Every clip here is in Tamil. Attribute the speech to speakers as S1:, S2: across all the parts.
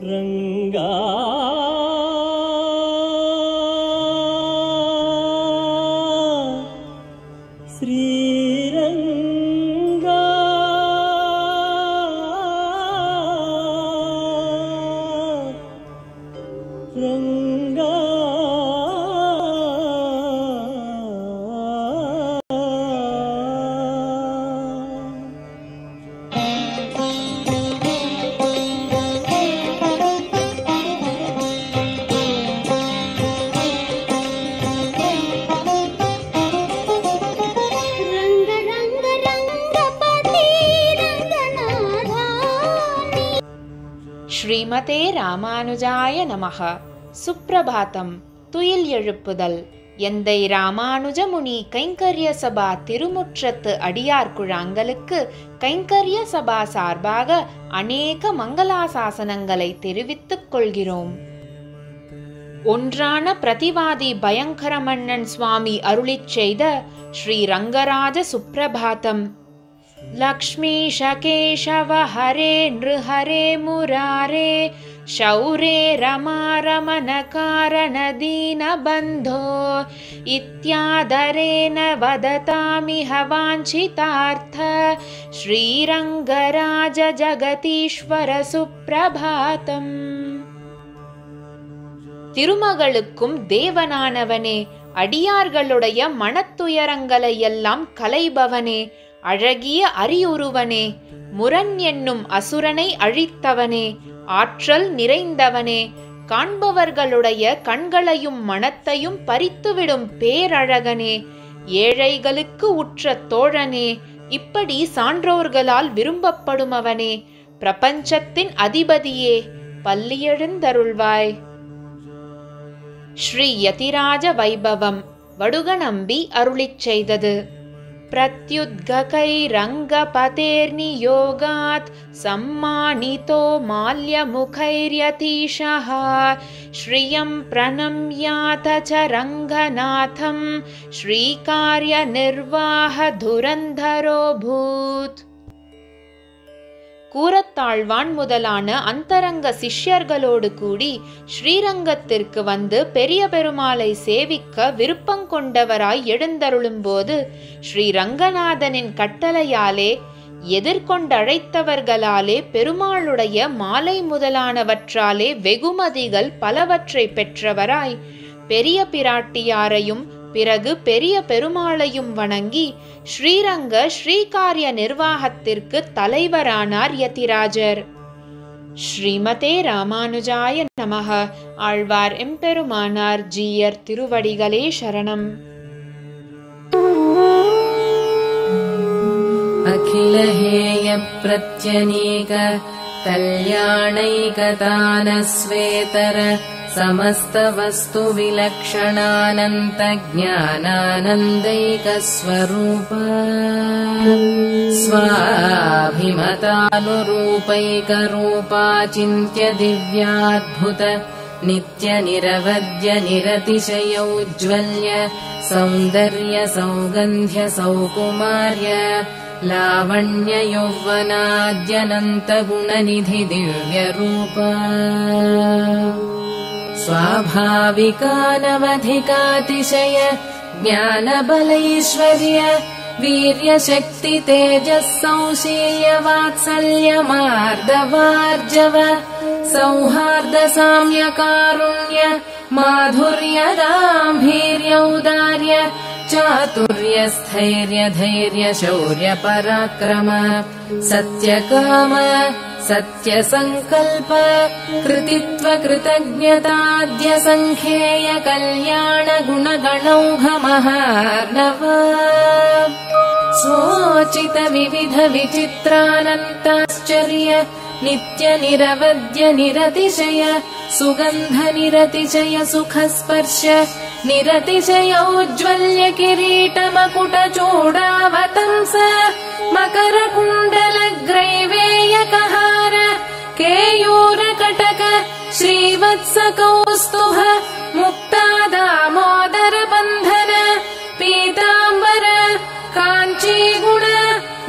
S1: रंगा श्रीरंगा रंगा
S2: ஸ்ரீமதே ராமானுஜாய நமஹ. சுப்ரபாதம். துயில் எழுப்புதல். எந்தை ராமானுஜமுனி கைங்கரிய சபா திருமுற்றத்து அடியார் குழாங்களுக்கு கைங்கரிய சபா சார்பாக அநேக மங்களாசாசனங்களை தெரிவித்துக் கொள்கிறோம். ஒன்றான பிரதிவாதி பயங்கர மன்னன் சுவாமி அருளிச் செய்த ஸ்ரீ ரங்கராஜ சுப்ரபாதம். लक्ष्मीश केशव हरे नृहरे मुरारे शौरे रमा रमन कारण दीनबन्धो इत्यादरेण वदतामिह वाञ्छितार्थ श्रीरङ्गराज जगतीश्वर सुप्रभातम्. திருமகளுக்கும் தேவனானவனே, அடியார்களுடைய மனத்துயரங்களை எல்லாம் களைபவனே, அழகிய அரியுருவனே, முரண் என்னும் அசுரனை அழித்தவனே, ஆற்றல் நிறைந்தவனே, காண்பவர்களுடைய கண்களையும் மனத்தையும் பறித்துவிடும் பேரழகனே, ஏழைகளுக்கு உற்ற தோழனே, இப்படி சான்றோர்களால் விரும்பப்படுமவனே, பிரபஞ்சத்தின் அதிபதியே, பள்ளியெழுந்தருள்வாய். ஸ்ரீ யதிராஜ வைபவம். வடுகநம்பி அருளிச் செய்தது. प्रत्युद्गकैरङ्गपतेर्नियोगात् सम्मानितो माल्यमुखैर्यतीशः श्रियं प्रणम्याथ च रङ्गनाथं श्रीकार्यनिर्वाहधुरन्धरोऽभूत्. கூரத்தாழ்வான் முதலான அந்தரங்க சிஷ்யர்களோடு கூடி ஸ்ரீரங்கத்திற்கு வந்து பெரிய பெருமாளை சேவிக்க விருப்பங்கொண்டவராய் எழுந்தருளும்போது ஸ்ரீரங்கநாதனின் கட்டளையாலே எதிர்கொண்டழைத்தவர்களாலே பெருமாளுடைய மாலை முதலானவற்றாலே வெகுமதிகள் பலவற்றை பெற்றவராய் பெரிய பிராட்டியாரையும் பிறகு பெரிய பெருமாளையும் வணங்கி ஸ்ரீரங்க ஸ்ரீகாரிய நிர்வாகத்திற்கு தலைவரானார் யதிராஜர். ஸ்ரீமதே ராமானுஜாய நமஹ. ஆழ்வார் எம்பெருமானார் ஜீயர் திருவடிகளே சரணம்.
S3: அகிலஹேய பிரத்யநீக கல்யாணைகதானஸ்வேதர समस्त वस्तु विलक्षणानन्त ज्ञानानन्दैक स्वरूप स्वाभिमतानुरूपैक रूपाचिन्त्य दिव्याद्भुत नित्य निरवद्य निरतिशयौज्ज्वल्य सौन्दर्य सौगन्ध्य सौकुमार्य लावण्य यौवनाद्यनन्त गुणनिधि दिव्यरूप स्वाभाविकानवधिकातिशय ज्ञानबलैश्वर्य वीर्यशक्ति तेजः संशील्य वात्सल्यमार्दवार्जव सौहार्द साम्य कारुण्य माधुर्य गाम्भीर्यौदार्य चातुर्य स्थैर्य धैर्य शौर्य पराक्रम सत्यकाम सत्यसङ्कल्प कृतित्व कृतज्ञताद्य सङ्ख्येय कल्याण गुणगणौघमहार्णव स्वोचित विविध विचित्रानन्ताश्चर्य नित्य निरवद्य निरतिशय सुगन्ध निरतिशय सुखस्पर्श निरतिशयोज्ज्वल्य किरीटमकुट चूडावतंस मकर कुण्डल ग्रैवेयकहार केयूर कटक श्रीवत्स कौस्तुभ मुक्ता दामोदर बन्धन पीताम्बर काञ्ची गुण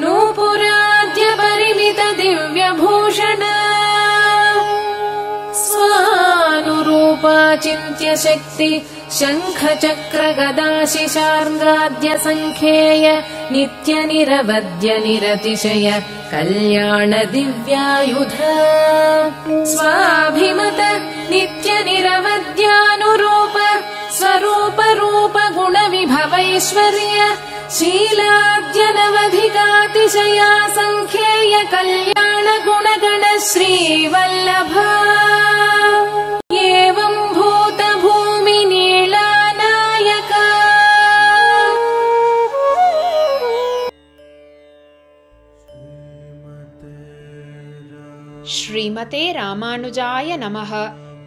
S3: नूपुराद्य परिमित दिव्यभूषण स्वानुरूपाचिन्त्य शक्ति शङ्ख चक्र गदा शिशार्ङ्गाद्य सङ्ख्येय नित्य निरवद्य निरतिशय कल्याण दिव्यायुध स्वाभिमत नित्य निरवद्यानुरूप स्वरूप रूप गुण विभवैश्वर्य शीलाद्यनवधिकातिशया सङ्ख्येय कल्याण गुणगण श्रीवल्लभा एवं भूत भूमि नीलानायका।
S2: श्रीमते रामानुजाय नमः।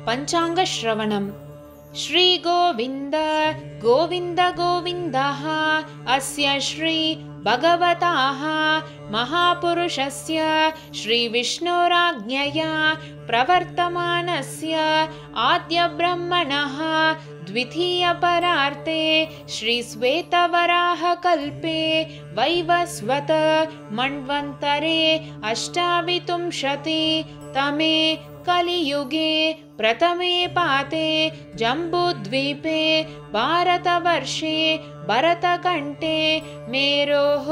S2: पंचांग श्रवणम्। श्री गोविंद गोविंद गोविन्दः अस्य श्री भगवतः महापुरुषस्य श्री विष्णोराज्ञया प्रवर्तमानस्य आद्य ब्रह्मणः द्वितीयपरार्ते श्री श्वेतवराह कल्पे वैवस्वत मन्वन्तरे अष्टाविंशति तमे कलियुगे प्रथमे पाते जम्बूद्वीपे भारतवर्षे भरतकण्ठे मेरोः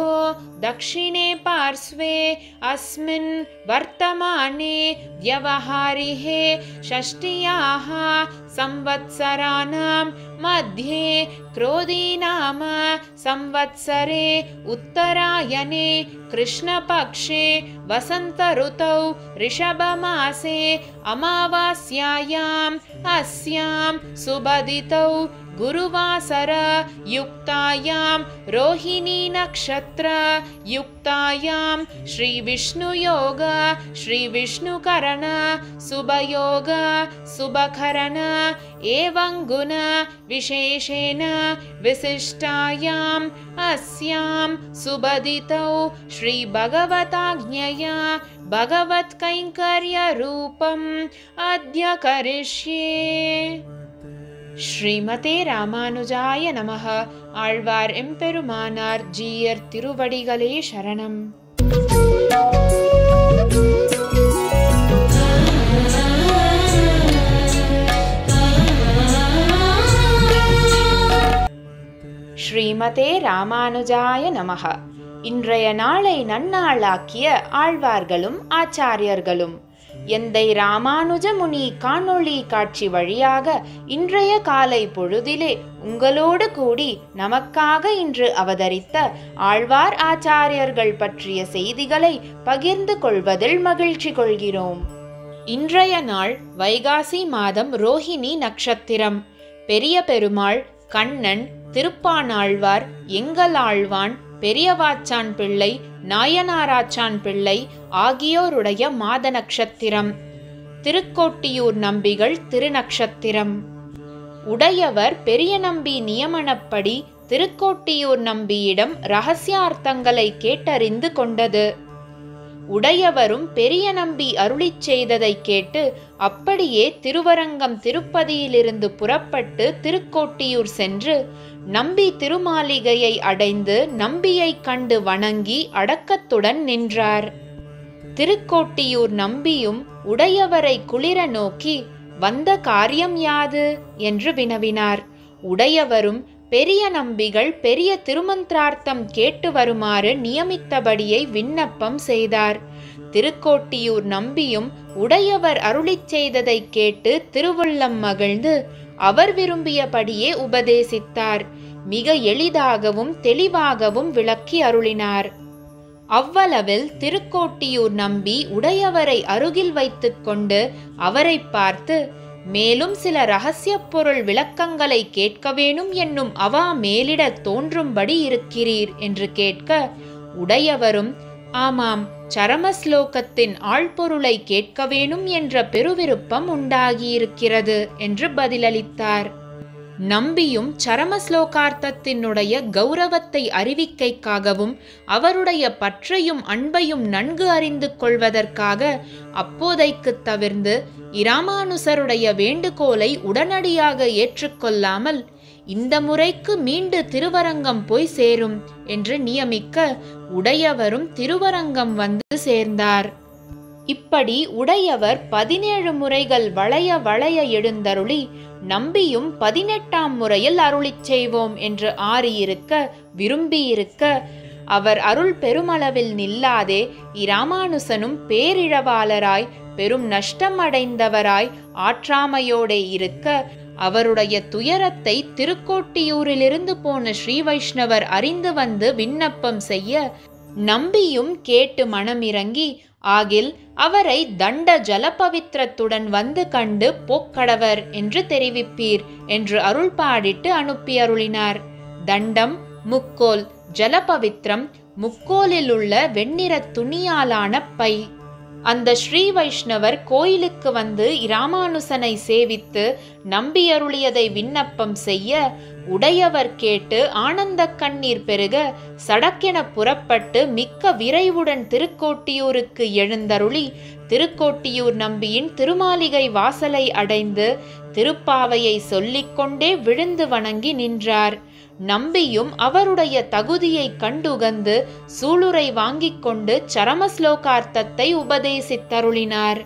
S2: दक्षिणे पार्श्वे अस्मिन् वर्तमाने व्यवहारिहे षष्ट्याः संवत्सराणां मध्ये क्रोधीनाम संवत्सरे उत्तरायणे कृष्णपक्षे वसंत ऋतौ ऋषभमासे अमावास्यायाम् अस्यां सुबदितौ गुरुवासर युक्तायां रोहिणी नक्षत्र युक्तायां श्री विष्णुयोग श्री विष्णुकरण शुभयोग शुभकरण एवं गुण विशेषेण विशिष्टायाम् अस्यां सुबदितौ श्री भगवताज्ञया भगवत्कैङ्कर्य रूपम् अद्य करिष्ये। श्रीमते रामानुजाय नमः। आழ்வார் எம்பெருமானார் ஜீயர் திருவடிகளே சரணம்। ஸ்ரீமதே ராமானுஜாய நமः. இன்றைய நாளை நன்னாளாக்கிய ஆழ்வார்களும் ஆச்சாரியர்களும் எந்தை ராமானுஜ முனி காணொளி காட்சி வழியாக இன்றைய காலை பொழுதிலே உங்களோடு கூடி நமக்காக இன்று அவதரித்த ஆழ்வார் ஆச்சாரியர்கள் பற்றிய செய்திகளை பகிர்ந்து கொள்வதில் மகிழ்ச்சி கொள்கிறோம். இன்றைய நாள் வைகாசி மாதம் ரோஹிணி நட்சத்திரம். பெரிய பெருமாள், கண்ணன், திருப்பாணாழ்வார், எங்களாழ்வான், பெரியவாச்சான் பிள்ளை, நாயனாராச்சான் பிள்ளை ஆகியோருடைய மாத நட்சத்திரம். திருக்கோட்டியூர் நம்பிகள் திருநக்ஷத்திரம். உடையவர் பெரிய நம்பி நியமனப்படி திருக்கோட்டியூர் நம்பியிடம் இரகசியார்த்தங்களை கேட்டறிந்து கொண்டது. உடையவரும் பெரிய நம்பி அருளிச் செய்ததை கேட்டு அப்படியே திருவரங்கம் திருப்பதியிலிருந்து புறப்பட்டு திருக்கோட்டியூர் சென்று நம்பி திருமாளிகையை அடைந்து நம்பியை கண்டு வணங்கி அடக்கத்துடன் நின்றார். திருக்கோட்டியூர் நம்பியும் உடையவரை குளிர நோக்கி வந்த காரியம் யாது என்று வினவினார். உடையவரும் பெரிய நம்பிகள் பெரிய திருமந்திரார்த்தம் கேட்டு வருமாறு நியமித்தபடியை விண்ணப்பம் செய்தார். திருக்கோட்டியூர் நம்பியும் உடையவர் அருளிச் செய்ததை கேட்டு திருவுள்ளம் மகிழ்ந்து அவர் விரும்பியபடியே உபதேசித்தார். மிக எளிதாகவும் தெளிவாகவும் விளக்கி அருளினார். அவ்வளவில் திருக்கோட்டியூர் நம்பி உடையவரை அருகில் வைத்துக்கொண்டு அவரை பார்த்து, மேலும் சில இரகசிய பொருள் விளக்கங்களை கேட்க வேணும் என்னும் அவா மேலிட தோன்றும்படி இருக்கிறீர் என்று கேட்க, உடையவரும் ஆமாம், சரமஸ்லோகத்தின் ஆழ்பொருளை கேட்க வேணும் என்ற பெருவிருப்பம் உண்டாகியிருக்கிறது என்று பதிலளித்தார். நம்பியும் சரமஸ்லோகார்த்தத்தினுடைய கௌரவத்தை அறிவிக்கைக்காகவும் அவருடைய பற்றையும் அன்பையும் நன்கு அறிந்து கொள்வதற்காக அப்போதைக்கு தவிர்ந்து இராமானுசருடைய வேண்டுகோளை உடனடியாக ஏற்றுக்கொள்ளாமல், இந்த முறைக்கு மீண்டு திருவரங்கம் போய் சேரும் என்று நியமிக்க உடையவரும் திருவரங்கம் வந்து சேர்ந்தார். இப்படி உடையவர் 17 முறைகள் வளைய வளைய எழுந்தருளி, நம்பியும் 18ஆம் முறையில் அருளிச் செய்வோம் என்று ஆறியிருக்க விரும்பியிருக்க, அவர் அருள் பெருமளவில் நில்லாதே இராமானுசனும் பேரிழவாளராய் பெரும் நஷ்டம் அடைந்தவராய் ஆற்றாமையோடே இருக்க, அவருடைய துயரத்தை திருக்கோட்டியூரிலிருந்து போன ஸ்ரீ வைஷ்ணவர் அறிந்து வந்து விண்ணப்பம் செய்ய, நம்பியும் கேட்டு மனமிறங்கி, ஆகில் அவரை தண்ட ஜலபவித்திரத்துடன் வந்து கண்டு போக்கடவர் என்று தெரிவிப்பீர் என்று அருள் பாடிட்டு அனுப்பி அருளினார். தண்டம் முக்கோல், ஜலபவித்திரம் முக்கோலில் உள்ள வெண்ணிற துணியாலான பை. அந்த ஸ்ரீ வைஷ்ணவர் கோயிலுக்கு வந்து இராமானுசனை சேவித்து நம்பி அருளியதை விண்ணப்பம் செய்ய, உடையவர் கேட்டு ஆனந்த கண்ணீர் பெருக சடக்கென புறப்பட்டு மிக்க விரைவுடன் திருக்கோட்டியூருக்கு எழுந்தருளி, திருக்கோட்டியூர் நம்பியின் திருமாளிகை வாசலை அடைந்து திருப்பாவையை சொல்லிக்கொண்டே விழுந்து வணங்கி நின்றார். நம்பியும் அவருடைய தகுதியை கண்டுகந்து சூளுரை வாங்கிக் கொண்டு சரமஸ்லோகார்த்தத்தை உபதேசித்தருளினார்.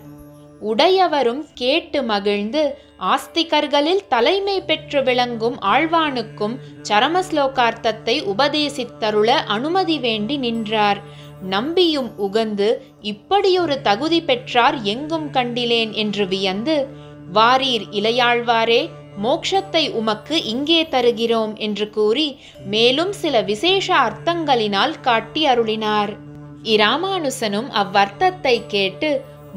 S2: உடையவரும் கேட்டு மகிழ்ந்து ஆஸ்திகர்களில் தலைமை பெற்று விளங்கும் ஆழ்வானுக்கும் சரமஸ்லோகார்த்தத்தை உபதேசித்தருள அனுமதி வேண்டி நின்றார். நம்பியும் உகந்து, இப்படியொரு தகுதி பெற்றார் எங்கும் கண்டிலேன் என்று வியந்து, வாரீர் இளையாழ்வாரே, மோட்சத்தை உமக்கு இங்கே தருகிறோம் என்று கூறி மேலும் சில விசேஷ அர்த்தங்களினால் காட்டி அருளினார். இராமானுசனும் அவ்வர்த்தத்தை கேட்டு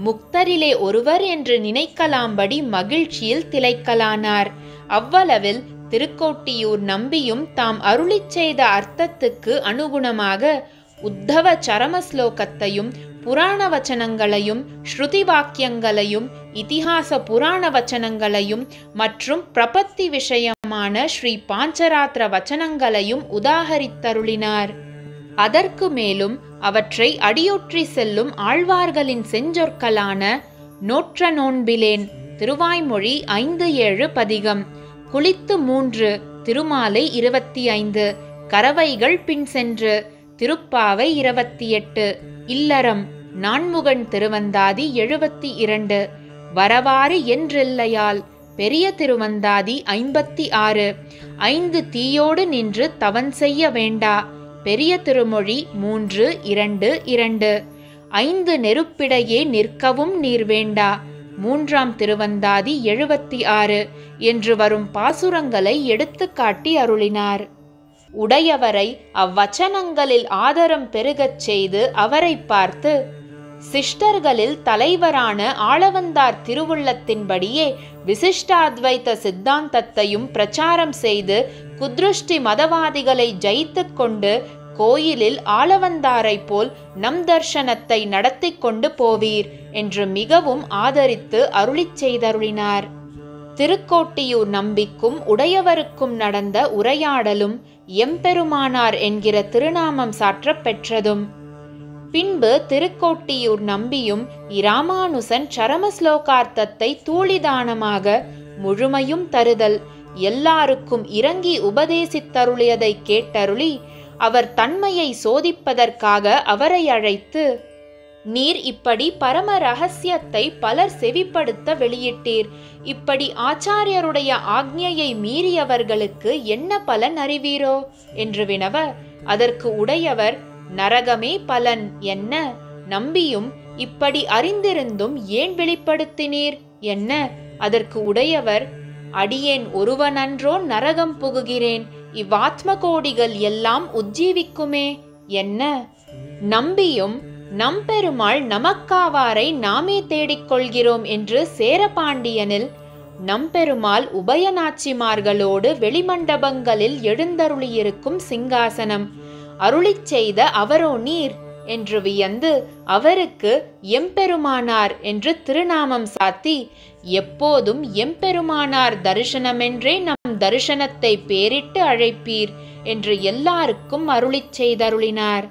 S2: முக்தரிலே ஒருவர் என்று நினைக்கலாம்படி மகிழ்ச்சியில் திளைக்கலானார். அவ்வளவில் திருக்கோட்டியூர் நம்பியும் தாம் அருளிச் செய்த அர்த்தத்துக்கு அனுகுணமாக உத்தவ சரமஸ்லோகத்தையும் புராண வச்சனங்களையும் ஸ்ருதி வாக்கியங்களையும் இதிகாச புராண வச்சனங்களையும் மற்றும் பிரபத்தி விஷயமான ஸ்ரீ பாஞ்சராத்திர வச்சனங்களையும் உதாகரித்தருளினார். அதற்கு மேலும் அவற்றை அடியொற்றி செல்லும் ஆழ்வார்களின் செஞ்சொற்களான நோற்ற நோன்பிலேன் திருவாய்மொழி 5-7 பதிகம், குளித்து 3 திருமாலை 25, கரவைகள் பின் சென்று திருப்பாவை 28, இல்லறம் நான்முகன் திருவந்தாதி 72, வரவாறு என்றில்லையால் பெரிய திருவந்தாதி 56, 5 தீயோடு நின்று தவன் செய்ய வேண்டா பெரிய திருமொழி 3-2-2, 5 நெருப்பிடையே நிற்கவும் நீர் வேண்டா 3ஆம் திருவந்தாதி 76 என்று வரும் பாசுரங்களை எடுத்து காட்டி அருளினார். உடையவரை அவ்வச்சனங்களில் ஆதரம் பெருகச் செய்து அவரை பார்த்து, சிஷ்டர்களில் தலைவரான ஆளவந்தார் திருவுள்ளத்தின்படியே விசிஷ்டாத்வைத சித்தாந்தத்தையும் பிரச்சாரம் செய்து குத்ருஷ்டி மதவாதிகளை ஜெயித்து கொண்டு கோயிலில் ஆளவந்தாரை போல் நம் தர்சனத்தை நடத்தி கொண்டு போவீர் என்று மிகவும் ஆதரித்து அருளிச் செய்தருளினார். திருக்கோட்டியூர் நம்பிக்கும் உடையவருக்கும் நடந்த உரையாடலும் எம்பெருமானார் என்கிற திருநாமம் சாற்ற பெற்றதும். பின்பு திருக்கோட்டியூர் நம்பியும் இராமானுசன் சரமஸ்லோகார்த்தத்தை தூளிதானமாக முழுமையும் தருதல் எல்லாருக்கும் இறங்கி உபதேசித்தருளியதை கேட்டருளி அவர் தன்மையை சோதிப்பதற்காக அவரை அழைத்து, நீர் இப்படி பரம ரகசியத்தை பலர் செவிப்படுத்த வெளியிட்டீர். இப்படி ஆச்சாரியருடைய ஆக்ஞையை மீறியவர்களுக்கு என்ன பலன் அறிவீரோ என்று வினவ, அதற்கு உடையவர், நரகமே பலன் என்ன? நம்பியும், இப்படி அறிந்திருந்தும் ஏன் வெளிப்படுத்தினீர் என்ன? அதற்கு உடையவர், அடியேன் ஒருவனன்றோ நரகம் புகுகிறேன், இவ்வாத்ம கோடிகள் எல்லாம் உஜ்ஜீவிக்குமே என்ன? நம்பியும் நம்பெருமாள் நமக்காவாரை நாமே தேடிக்கொள்கிறோம் என்று சேரபாண்டியனில் நம்பெருமாள் உபயநாச்சிமார்களோடு வெளிமண்டபங்களில் எழுந்தருளியிருக்கும் சிங்காசனம் அருளிச் செய்த அவரோ நீர் என்று வியந்து அவருக்கு எம்பெருமானார் என்று திருநாமம் சாத்தி எப்போதும் எம்பெருமானார் தரிசனமென்றே நம் தரிசனத்தை பேரிட்டு அழைப்பீர் என்று எல்லாருக்கும் அருளிச் செய்தருளினார்.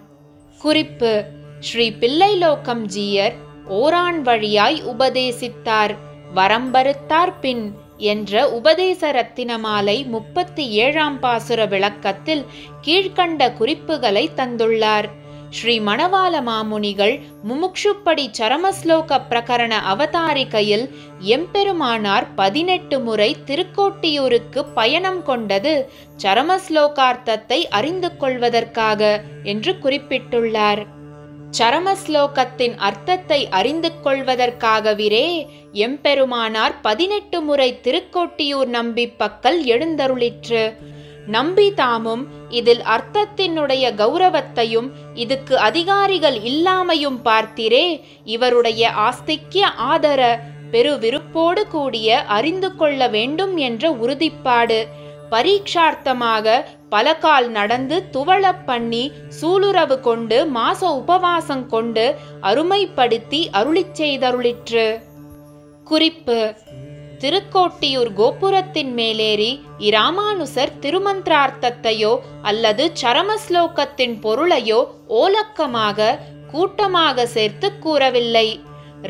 S2: குறிப்பு: ஸ்ரீ பிள்ளைலோகம் ஜீயர் ஓரான் வழியாய் உபதேசித்தார் வரம்பறுத்தார் பின் என்ற உபதேச ரத்தினமாலை 37ஆம் பாசுர விளக்கத்தில் கீழ்கண்ட குறிப்புகளை தந்துள்ளார். ஸ்ரீ மணவாள மாமுனிகள் முமுக்ஷுப்படி சரமஸ்லோக பிரகரண அவதாரிகையில் எம்பெருமானார் 18 முறை திருக்கோட்டியூருக்கு பயணம் கொண்டது சரமஸ்லோகார்த்தத்தை அறிந்து கொள்வதற்காக என்று குறிப்பிட்டுள்ளார். சரமஸ்லோகத்தின் அர்த்தத்தை அறிந்து கொள்வதற்காகவிரே எம்பெருமானார் 18 முறை திருக்கோட்டியூர் நம்பி பக்கல் எழுந்தருளிற்று. நம்பி தாமும் இதில் அர்த்தத்தினுடைய கௌரவத்தையும் இதுக்கு அதிகாரிகள் இல்லாமையும் பார்த்தீரே இவருடைய ஆஸ்திக்ய ஆதர பெருவிருப்போடு கூடிய அறிந்து கொள்ள வேண்டும் என்ற உறுதிப்பாடு பரீட்சார்த்தமாக பல கால் நடந்து துவளப் பண்ணி சூளுறவு கொண்டு மாச உபவாசம் கொண்டு அருமைப்படுத்தி அருளிச் செய்தருளிற்று. குறிப்பு: திருக்கோட்டியூர் கோபுரத்தின் மேலேறி இராமானுசர் திருமந்திரார்த்தத்தையோ அல்லது சரமஸ்லோகத்தின் பொருளையோ ஓலக்கமாக கூட்டமாக சேர்த்து கூறவில்லை.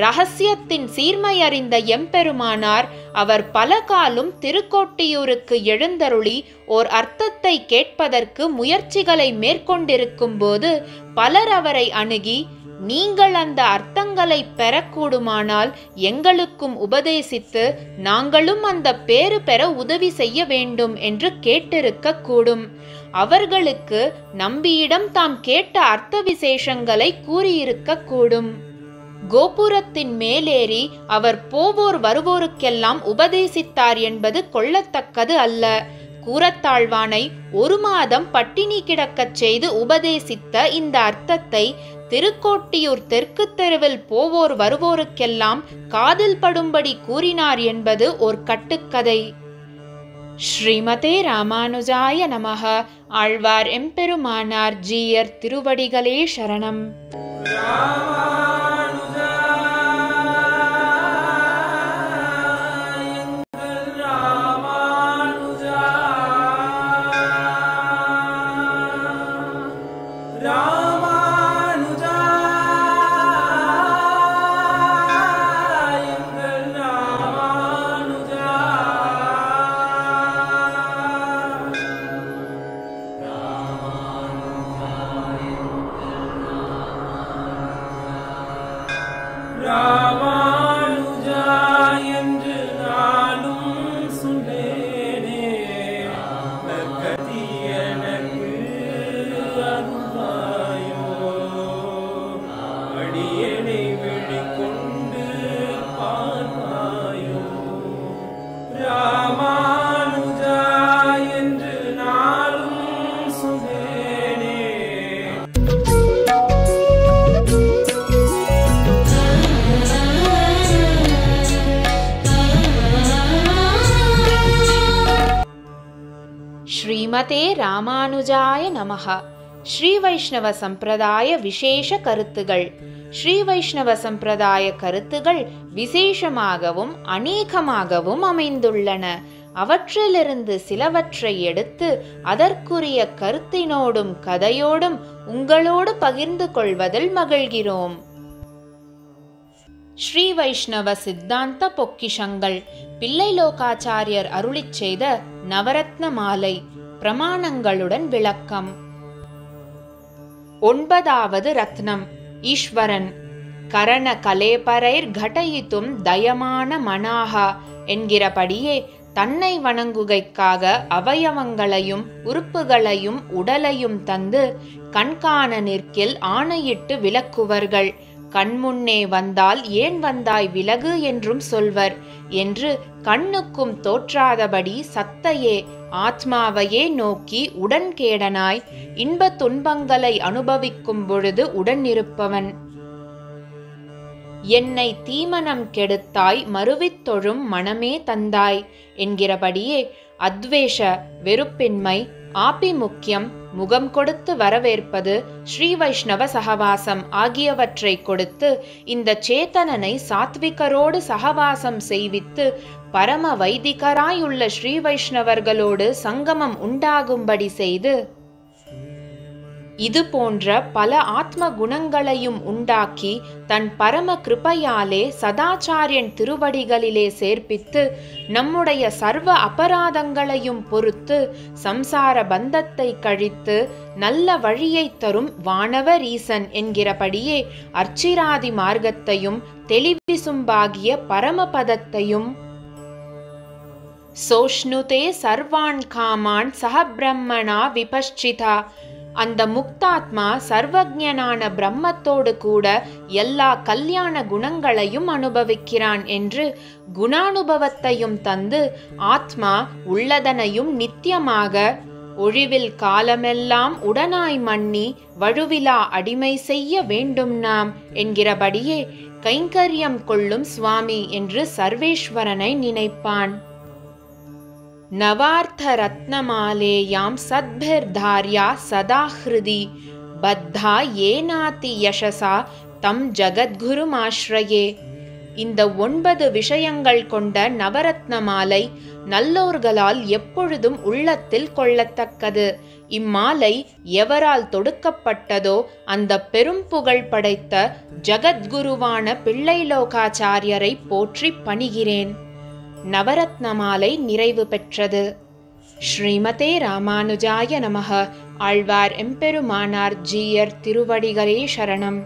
S2: ரகசியத்தின் சீர்மை அறிந்த எம்பெருமானார் அவர் பல காலும் திருக்கோட்டியூருக்கு எழுந்தருளி ஓர் அர்த்தத்தை கேட்பதற்கு முயற்சிகளை மேற்கொண்டிருக்கும் போது பலர் அவரை அணுகி, நீங்கள் அந்த அர்த்தங்களை பெறக்கூடுமானால் எங்களுக்கும் உபதேசித்து நாங்களும் அந்த பேறு பெற உதவி செய்ய வேண்டும் என்று கேட்டிருக்க கூடும். அவர்களுக்கு நம்பியிடம் தாம் கேட்ட அர்த்த விசேஷங்களை கூறியிருக்க கூடும். கோபுரத்தின் மேலேறி அவர் போவோர் வருவோருக்கெல்லாம் உபதேசித்தார் என்பது கொள்ளத்தக்கது அல்ல. கூரத்தாழ்வானை 1 மாதம் பட்டினி கிடக்கச் செய்து உபதேசித்த இந்த அர்த்தத்தை திருக்கோட்டியூர் தெற்கு தெருவில் போவோர் வருவோருக்கெல்லாம் காதில் படும்படி கூறினார் என்பது ஓர் கட்டுக்கதை. ஸ்ரீமதே ராமானுஜாய நமஹ. ஆழ்வார் எம்பெருமானார் ஜீயர் திருவடிகளே சரணம். ஸ்ரீமதே ராமானுஜாய நமஹ. ஸ்ரீ வைஷ்ணவ சம்பிரதாய விசேஷ கருத்துகள். ஸ்ரீ வைஷ்ணவ சம்பிரதாய கருத்துகள் விசேஷமாகவும் அநேகமாகவும் அமைந்துள்ளன. அவற்றிலிருந்து சிலவற்றை எடுத்து அதற்குரிய கருத்தினோடும் கதையோடும் உங்களோடு பகிர்ந்து கொள்வதில் மகிழ்கிறோம். ஸ்ரீ வைஷ்ணவ சித்தாந்த பொக்கிஷங்கள். பிள்ளைலோகாச்சாரியர் அருளிச் செய்த நவரத்ன மாலை பிரமாணங்களுடன் விளக்கம். 9வது ரத்னம் ஈஸ்வரன். கரண கலேபரைர் கடயித்தும் தயமான மனாகா என்கிறபடியே தன்னை வணங்குகைக்காக அவயவங்களையும் உறுப்புகளையும் உடலையும் தந்து கண்காண நிற்கில் ஆணையிட்டு விளக்குவர்கள். கண்முன்னே வந்தால் ஏன் வந்தாய் விலகு என்றும் சொல்வர் என்று கண்ணுக்கும் தோற்றாதபடி சத்தையே ஆத்மாவையே நோக்கி உடன்கேடனாய் இன்ப துன்பங்களை அனுபவிக்கும் பொழுது உடன் இருப்பவன். என்னை தீமனம் கெடுத்தாய் மறுவித் தொழும் மனமே தந்தாய் என்கிறபடியே அத்வேஷ வெறுப்பின்மை, ஆபிமுக்கியம், முகம் கொடுத்து வரவேற்பது, ஸ்ரீ வைஷ்ணவ சகவாசம் ஆகியவற்றை கொடுத்து இந்த சேத்தனனை சாத்விகரோடு சகவாசம் செய்வித்து பரம வைதிகராயுள்ள ஸ்ரீ வைஷ்ணவர்களோடு சங்கமம் உண்டாகும்படி செய்து இது போன்ற பல ஆத்ம குணங்களையும் உண்டாக்கி தன் பரம கிருபையாலே சதாச்சாரியன் திருவடிகளிலே சேர்ப்பித்து நம்முடைய சர்வ அபராதங்களையும் பொறுத்து சம்சார பந்தத்தை கழித்து நல்ல வழியை தரும் வானவரீசன் என்கிறபடியே அர்ச்சிராதி மார்க்கத்தையும் தெளிவிசும்பாகிய பரமபதத்தையும் சோஷ்ணுதே சர்வான் காமான் சஹபிரம்மணா விபஷ்சிதா, அந்த முக்தாத்மா சர்வஜனான பிரம்மத்தோடு கூட எல்லா கல்யாண குணங்களையும் அனுபவிக்கிறான் என்று குணானுபவத்தையும் தந்து ஆத்மா உள்ளதனையும் நித்தியமாக ஒழிவில் காலமெல்லாம் உடனாய் மன்னி வழுவிலா அடிமை செய்ய வேண்டும் நாம் என்கிறபடியே கைங்கரியம் கொள்ளும் சுவாமி என்று சர்வேஸ்வரனை நினைப்பான். நவார்த்த ரத்னமாலேயாம் சத்பிர்தார்யா சதா ஹிருதி பத்தா ஏனாதி யசசா தம் ஜகத்குருமாஸ்ரயே. இந்த 9 விஷயங்கள் கொண்ட நவரத்ன மாலை நல்லோர்களால் எப்பொழுதும் உள்ளத்தில் கொள்ளத்தக்கது. இம்மாலை எவரால் தொடுக்கப்பட்டதோ அந்த பெரும் புகழ் படைத்த ஜகத்குருவான பிள்ளைலோகாச்சாரியரை போற்றி பணிகிறேன். நவரத்னமாலை நிறைவு பெற்றது. ஸ்ரீமதே ராமானுஜாய நமஹ. ஆழ்வார் எம்பெருமானார் ஜீயர் திருவடிகளே சரணம்.